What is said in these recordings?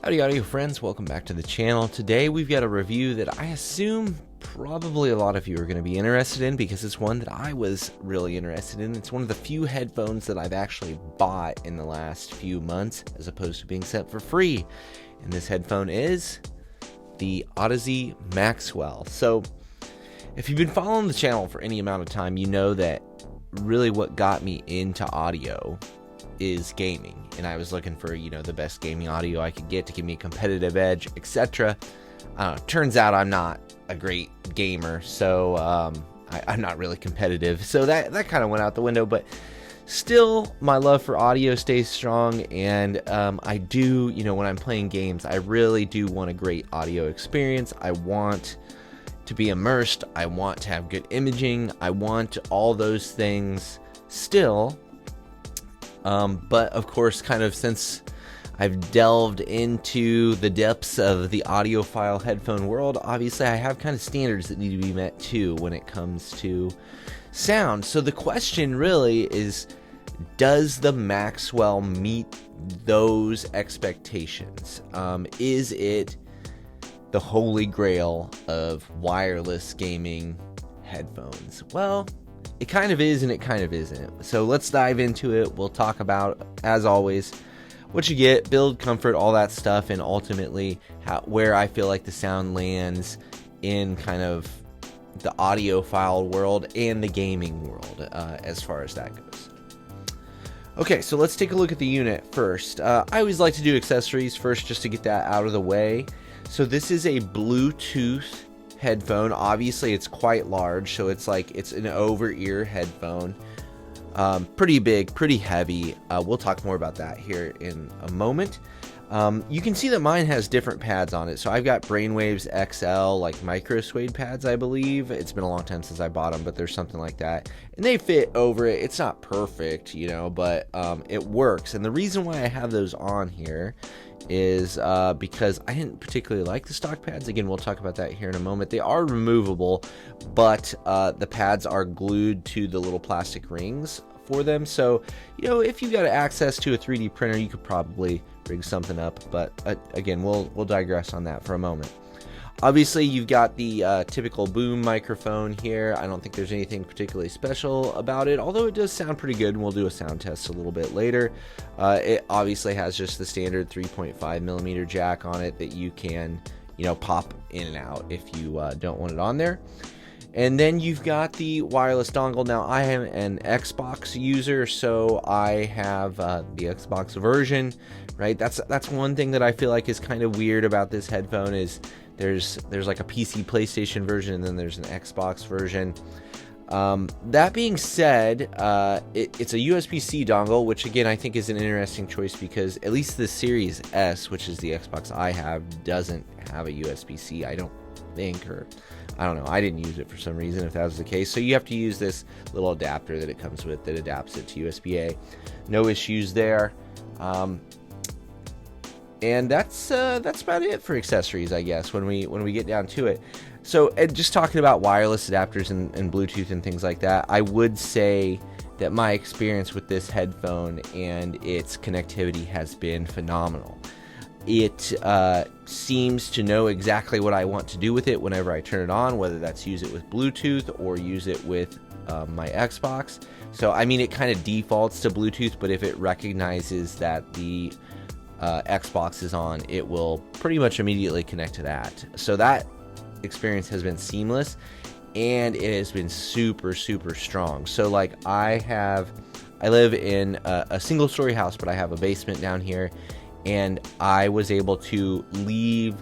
Howdy audio friends, welcome back to the channel. Today we've got a review that I assume probably a lot of you are going to be interested in because it's one that I was really interested in. It's one of the few headphones that I've actually bought in the last few months as opposed to being sent for free. And this headphone is the Audeze Maxwell. So if you've been following the channel for any amount of time, you know that really what got me into audio is gaming, and I was looking for, the best gaming audio I could get to give me a competitive edge, etc. Turns out I'm not a great gamer, so I'm not really competitive, so that kind of went out the window. But still, my love for audio stays strong, and I do, when I'm playing games, I really do want a great audio experience. I want to be immersed. I want to have good imaging. I want all those things still. But of course, kind of since I've delved into the depths of the audiophile headphone world, obviously I have kind of standards that need to be met too when it comes to sound. So the question really is, does the Maxwell meet those expectations? Is it the holy grail of wireless gaming headphones? Well, it kind of is and it kind of isn't. So let's dive into it. We'll talk about, as always, what you get, build, comfort, all that stuff, and ultimately where I feel like the sound lands in kind of the audiophile world and the gaming world as far as that goes. Okay, so let's take a look at the unit first. I always like to do accessories first just to get that out of the way. So this is a Bluetooth headphone. Obviously it's quite large, so it's an over-ear headphone. Pretty big, pretty heavy. We'll talk more about that here in a moment. You can see that mine has different pads on it. So I've got Brainwaves XL, like micro suede pads, I believe. It's been a long time since I bought them, but there's something like that. And they fit over it. It's not perfect, but it works. And the reason why I have those on here is because I didn't particularly like the stock pads. Again, we'll talk about that here in a moment. They are removable, but the pads are glued to the little plastic rings for them. So, if you got access to a 3D printer, you could probably rig something up. But again, we'll digress on that for a moment. Obviously, you've got the typical boom microphone here. I don't think there's anything particularly special about it, although it does sound pretty good, and we'll do a sound test a little bit later. It obviously has just the standard 3.5mm jack on it that you can, pop in and out if you don't want it on there. And then you've got the wireless dongle. Now, I am an Xbox user, so I have the Xbox version, right? That's one thing that I feel like is kind of weird about this headphone is there's like a PC PlayStation version, and then there's an Xbox version. That being said, it's a USB-C dongle, which again I think is an interesting choice because at least the Series S, which is the Xbox I have, doesn't have a USB-C, I don't think, or I don't know, I didn't use it for some reason if that was the case. So you have to use this little adapter that it comes with that adapts it to USB-A. No issues there. And that's about it for accessories, I guess, when we get down to it. So just talking about wireless adapters and Bluetooth and things like that, I would say that my experience with this headphone and its connectivity has been phenomenal. It seems to know exactly what I want to do with it whenever I turn it on, whether that's use it with Bluetooth or use it with my Xbox. So, I mean, it kind of defaults to Bluetooth, but if it recognizes that the Xbox is on, it will pretty much immediately connect to that. So that experience has been seamless, and it has been super strong. So like I live in a single story house, but I have a basement down here, and I was able to leave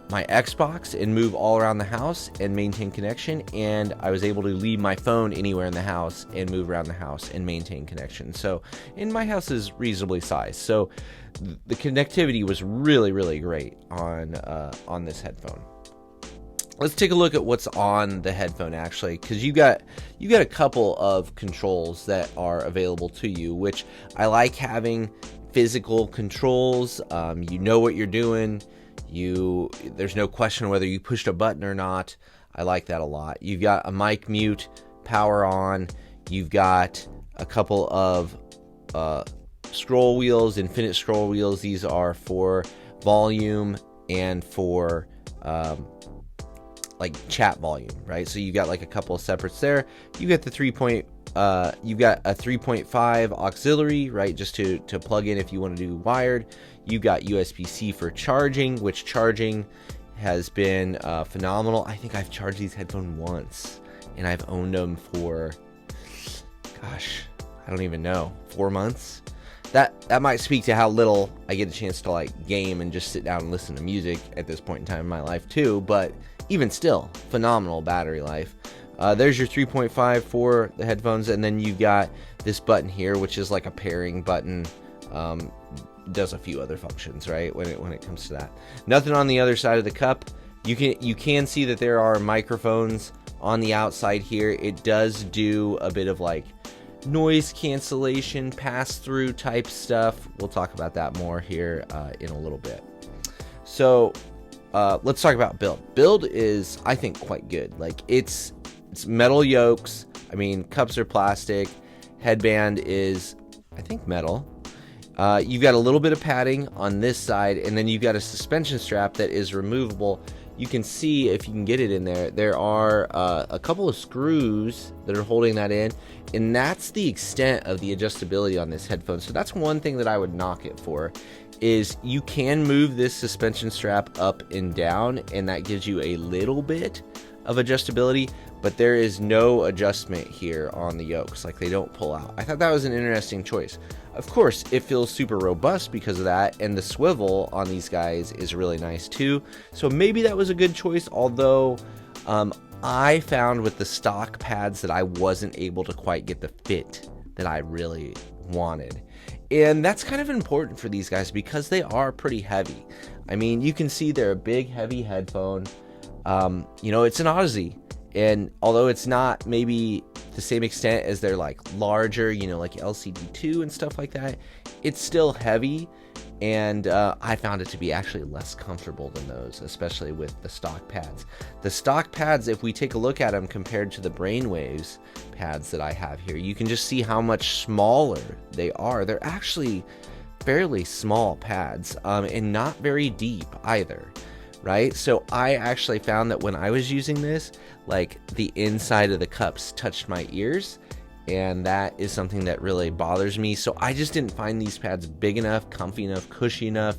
my Xbox and move all around the house and maintain connection, and I was able to leave my phone anywhere in the house and move around the house and maintain connection. So, and my house is reasonably sized, so the connectivity was really great on this headphone. Let's take a look at what's on the headphone actually, because you got a couple of controls that are available to you, which I like having physical controls. You know what you're doing. There's no question whether you pushed a button or not. I like that a lot. You've got a mic mute, power on. You've got a couple of scroll wheels, infinite scroll wheels. These are for volume and for like chat volume, right? So you got like a couple of separates there. You get the you've got a 3.5 auxiliary, right? Just to plug in if you want to do wired. You got USB-C for charging, which charging has been phenomenal. I think I've charged these headphones once, and I've owned them for, gosh, I don't even know, 4 months. That might speak to how little I get a chance to like game and just sit down and listen to music at this point in time in my life too. But even still, phenomenal battery life. There's your 3.5 for the headphones, and then you got this button here, which is like a pairing button. Does a few other functions, right? When it comes to that, nothing on the other side of the cup. You can see that there are microphones on the outside here. It does do a bit of like noise cancellation, pass through type stuff. We'll talk about that more here in a little bit. So let's talk about build. Build is, I think, quite good. Like it's metal yokes. I mean, cups are plastic. Headband is, I think, metal. You've got a little bit of padding on this side, and then you've got a suspension strap that is removable. You can see, if you can get it in there, there are a couple of screws that are holding that in, and that's the extent of the adjustability on this headphone. So that's one thing that I would knock it for, is you can move this suspension strap up and down, and that gives you a little bit of adjustability, but there is no adjustment here on the yokes. Like, they don't pull out. I thought that was an interesting choice. Of course, it feels super robust because of that, and the swivel on these guys is really nice too. So maybe that was a good choice, although I found with the stock pads that I wasn't able to quite get the fit that I really wanted. And that's kind of important for these guys because they are pretty heavy. I mean, you can see they're a big, heavy headphone. You know, it's an Audeze, and although it's not maybe the same extent as their like larger, you know, like LCD2 and stuff like that, it's still heavy, and I found it to be actually less comfortable than those, especially with the stock pads. The stock pads, if we take a look at them compared to the Brainwaves pads that I have here, you can just see how much smaller they are. They're actually fairly small pads, and not very deep either. Right? So I actually found that when I was using this, like the inside of the cups touched my ears, and that is something that really bothers me. So I just didn't find these pads big enough, comfy enough, cushy enough.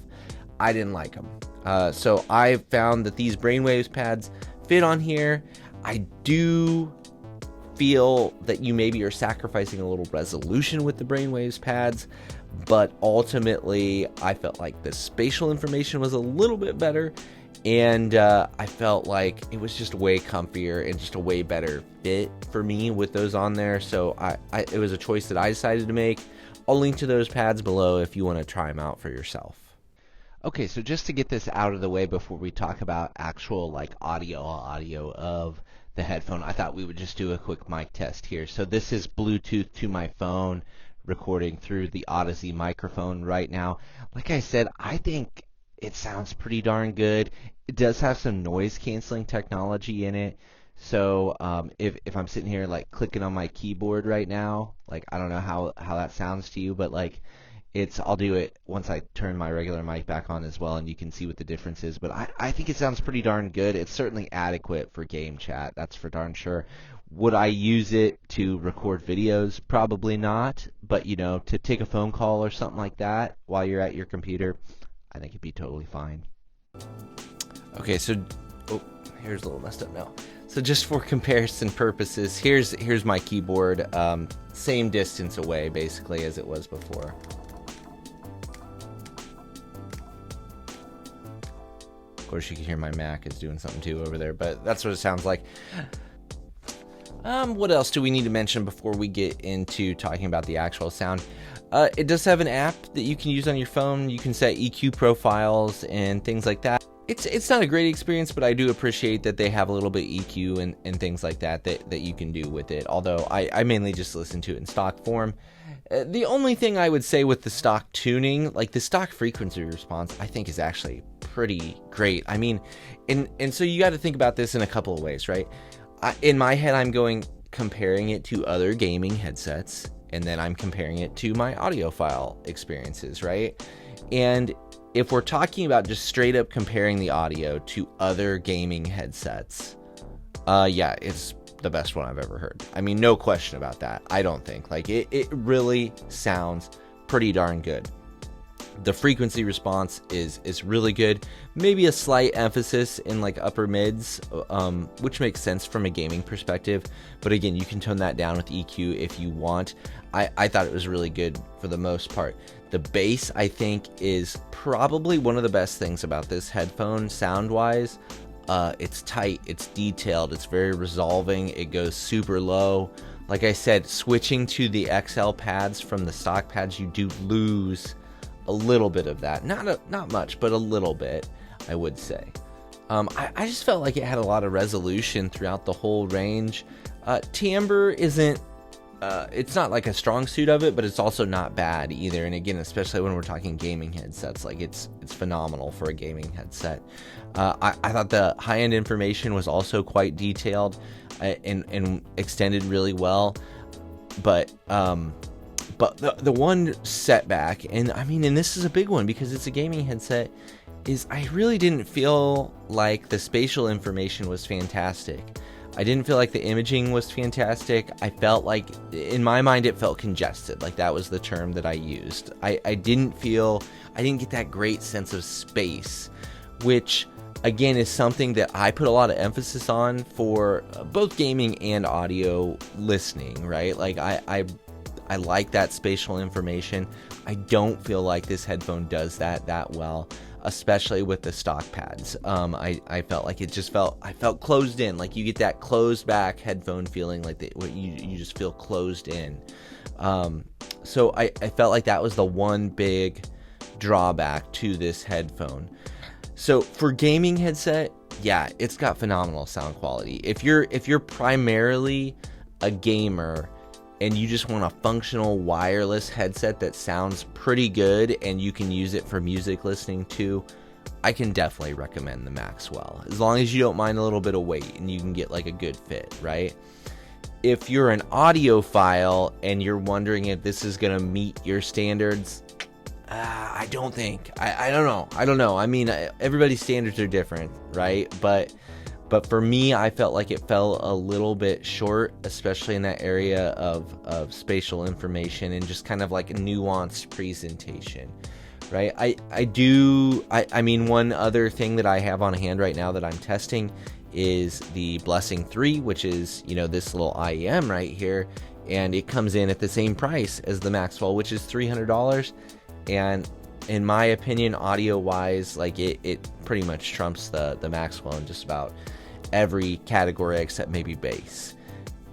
I didn't like them. So I found that these Brainwaves pads fit on here. I do feel that you maybe are sacrificing a little resolution with the Brainwaves pads, but ultimately I felt like the spatial information was a little bit better. And I felt like it was just way comfier and just a way better fit for me with those on there. So it was a choice that I decided to make. I'll link to those pads below if you want to try them out for yourself. Okay, so just to get this out of the way before we talk about actual like audio of the headphone, I thought we would just do a quick mic test here. So this is Bluetooth to my phone, recording through the Audeze microphone right now. Like I said, I think it sounds pretty darn good. It does have some noise canceling technology in it. So if I'm sitting here like clicking on my keyboard right now, like I don't know how that sounds to you, but like I'll do it once I turn my regular mic back on as well, and you can see what the difference is. But I think it sounds pretty darn good. It's certainly adequate for game chat, that's for darn sure. Would I use it to record videos? Probably not. But you know, to take a phone call or something like that while you're at your computer, I think it'd be totally fine. Okay, so here's a little messed up now. So just for comparison purposes, here's my keyboard, same distance away basically as it was before. Of course, you can hear my Mac is doing something too over there, but that's what it sounds like. What else do we need to mention before we get into talking about the actual sound? It does have an app that you can use on your phone. You can set EQ profiles and things like that. It's not a great experience, but I do appreciate that they have a little bit EQ and things like that you can do with it. Although I mainly just listen to it in stock form. The only thing I would say with the stock tuning, like the stock frequency response, I think is actually pretty great. I mean, and so you got to think about this in a couple of ways, right? In my head, I'm comparing it to other gaming headsets, and then I'm comparing it to my audiophile experiences, right? And if we're talking about just straight up comparing the audio to other gaming headsets, yeah, it's the best one I've ever heard. I mean, no question about that. I don't think. Like, it really sounds pretty darn good. The frequency response is really good. Maybe a slight emphasis in like upper mids, which makes sense from a gaming perspective. But again, you can tone that down with EQ if you want. I thought it was really good for the most part. The bass, I think, is probably one of the best things about this headphone sound-wise. It's tight, it's detailed, it's very resolving, it goes super low. Like I said, switching to the XL pads from the stock pads, you do lose a little bit of that. Not much, but a little bit, I would say. I just felt like it had a lot of resolution throughout the whole range. Timbre isn't, it's not like a strong suit of it, but it's also not bad either. And again, especially when we're talking gaming headsets, like it's phenomenal for a gaming headset. I thought the high-end information was also quite detailed and extended really well. But the one setback, and I mean, and this is a big one because it's a gaming headset, is I really didn't feel like the spatial information was fantastic. I didn't feel like the imaging was fantastic. I felt like, in my mind, it felt congested. Like, that was the term that I used. I didn't get that great sense of space, which, again, is something that I put a lot of emphasis on for both gaming and audio listening, right? Like, I like that spatial information. I don't feel like this headphone does that well, especially with the stock pads. I felt like I felt closed in. Like, you get that closed back headphone feeling, like you just feel closed in. So I felt like that was the one big drawback to this headphone. So for gaming headset, yeah, it's got phenomenal sound quality. If you're primarily a gamer and you just want a functional wireless headset that sounds pretty good and you can use it for music listening too, I can definitely recommend the Maxwell, as long as you don't mind a little bit of weight and you can get like a good fit, right? If you're an audiophile and you're wondering if this is going to meet your standards, I don't think. I don't know. I mean, everybody's standards are different, right? But for me, I felt like it fell a little bit short, especially in that area of spatial information and just kind of like a nuanced presentation, right? I mean, one other thing that I have on hand right now that I'm testing is the Blessing 3, which is, this little IEM right here, and it comes in at the same price as the Maxwell, which is $300. And in my opinion, audio-wise, like it pretty much trumps the Maxwell in just about every category except maybe bass.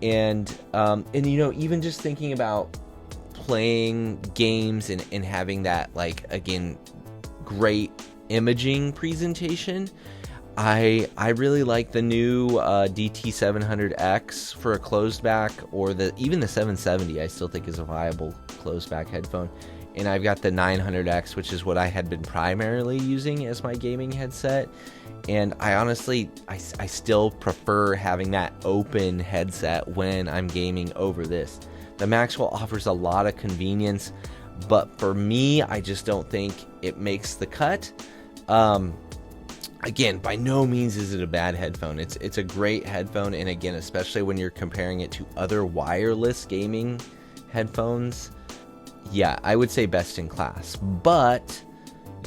And even just thinking about playing games and having that, like, again, great imaging presentation, I really like the new DT700X for a closed back, or even the 770 I still think is a viable closed back headphone. And I've got the 900X, which is what I had been primarily using as my gaming headset. And I honestly, I still prefer having that open headset when I'm gaming over this. The Maxwell offers a lot of convenience, but for me, I just don't think it makes the cut. Again, by no means is it a bad headphone. It's a great headphone, and again, especially when you're comparing it to other wireless gaming headphones, yeah, I would say best in class. But,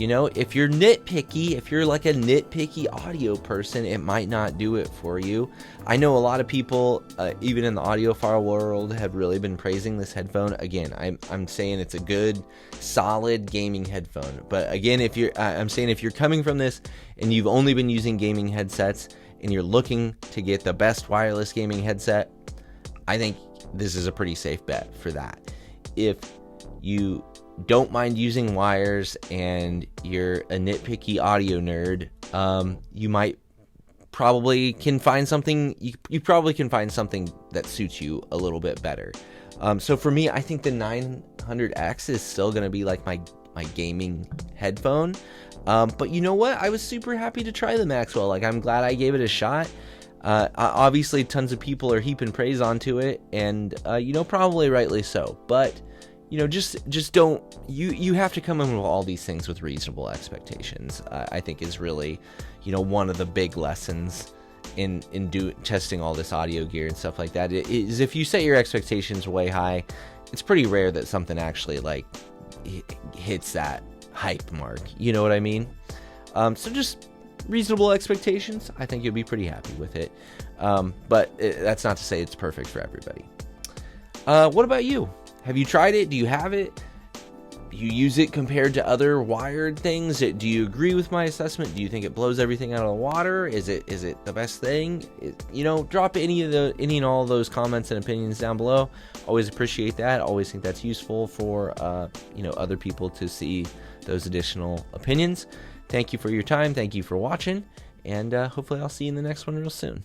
if you're nitpicky, if you're like a nitpicky audio person, it might not do it for you. I know a lot of people, even in the audiophile world, have really been praising this headphone. Again, I'm saying it's a good, solid gaming headphone. But again, if you're coming from this and you've only been using gaming headsets and you're looking to get the best wireless gaming headset, I think this is a pretty safe bet for that. If you don't mind using wires and you're a nitpicky audio nerd, you might probably can find something. You probably can find something that suits you a little bit better. So for me, I think the 900X is still going to be like my gaming headphone. But you know what? I was super happy to try the Maxwell. Like, I'm glad I gave it a shot. Obviously, tons of people are heaping praise onto it, and probably rightly so. But just don't. You have to come in with all these things with reasonable expectations. I think is really, one of the big lessons in testing all this audio gear and stuff like that. Is if you set your expectations way high, it's pretty rare that something actually like hits that hype mark. You know what I mean? So just reasonable expectations. I think you'll be pretty happy with it. But that's not to say it's perfect for everybody. What about you? Have you tried it? Do you have it? Do you use it compared to other wired things? Do you agree with my assessment? Do you think it blows everything out of the water? Is it the best thing? Drop any and all of those comments and opinions down below. Always appreciate that. Always think that's useful for other people to see those additional opinions. Thank you for your time. Thank you for watching, and hopefully I'll see you in the next one real soon.